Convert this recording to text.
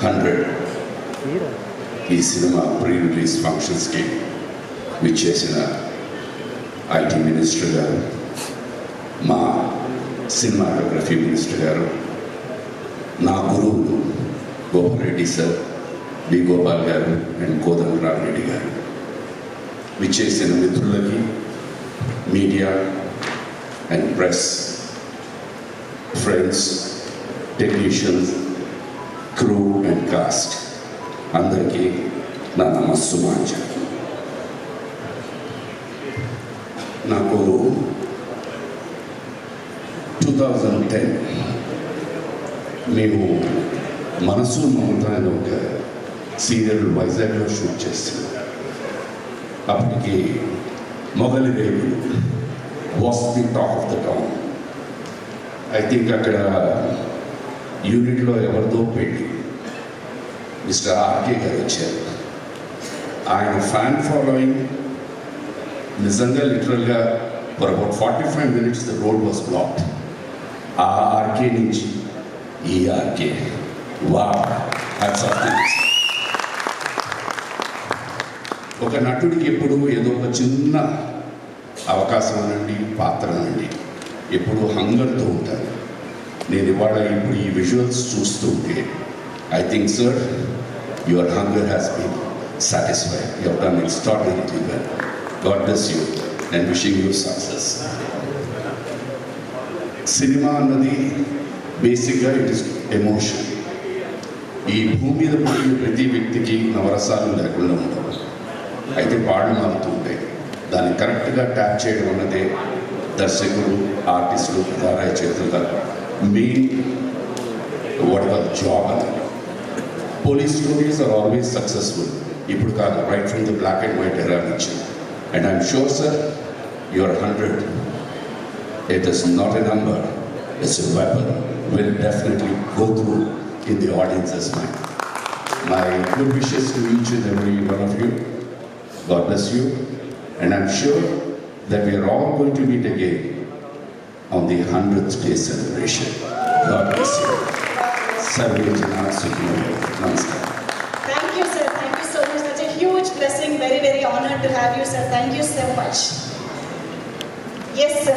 100 ఈ cinema pre release ఫంక్షన్స్కి విచ్చేసిన ఐటీ మినిస్టర్ గారు, మా సినిమాటోగ్రఫీ మినిస్టర్ గారు, నా గురువులు గోపాలరెడ్డి సార్, బి గోపాల్ గారు అండ్ కోదండరామిరెడ్డి గారు, విచ్చేసిన మిత్రులకి, media and press, friends, technicians, crew and cost అందరికీ నా నమస్సుమాంజలి. నాకు 2010 మేము మనసు మమత అనే ఒక సీరియల్ వైజాగ్లో షూట్ చేస్తున్నాం. అప్పటికి మొగలి రేపులు was the talk of the town. I think అక్కడ యూనిట్లో ఎవరిదో పెట్టి మిస్టర్ ఆర్కే గారు వచ్చారు. ఆయన ఫ్యాన్ ఫాలోయింగ్ నిజంగా లిటరల్గా for about 45 minutes the road was blocked. ఆ ఆర్కే నుంచి ఈ ఆర్కే వా ఒక నటుడికి ఎప్పుడు ఏదో ఒక చిన్న అవకాశం అనండి, పాత్ర అనండి, ఎప్పుడు హంగర్తో ఉంటారు. నేను ఇవాళ ఇప్పుడు ఈ విజువల్స్ చూస్తుంటే I think sir your hunger has been satisfied. You have done extraordinarily well. God bless you and wishing you success. Cinema అన్నది బేసిక్గా ఇట్ ఇస్ ఎమోషన్. ఈ భూమి మీద పుట్టిన ప్రతి వ్యక్తికి నవరసాలు లేకుండా ఉండవు. అయితే పాటలు మారుతూ ఉంటాయి. దాన్ని కరెక్ట్గా ట్యాప్ చేయడం అన్నదే దర్శకులు, ఆర్టిస్టులు, ధారాయ చేతుల మెయిన్ వాట్ ఎవర్ జాబ్ అన్నది. Police stories are always successful. ఇప్పుడు కాదు, right from the black and white era నుంచి. And I'm sure sir your 100 it is not a number, it's a weapon, will definitely go through in the audience's mind. My good wishes to each and every one of you. God bless you. And I'm sure that we are all going to meet again on the 100th day celebration. God bless you. Sarve Jana Sukhino. Namaskar. Thank you, sir. Thank you so much. Such a huge blessing. Very, very honored to have you, sir. Thank you so much. Yes, sir.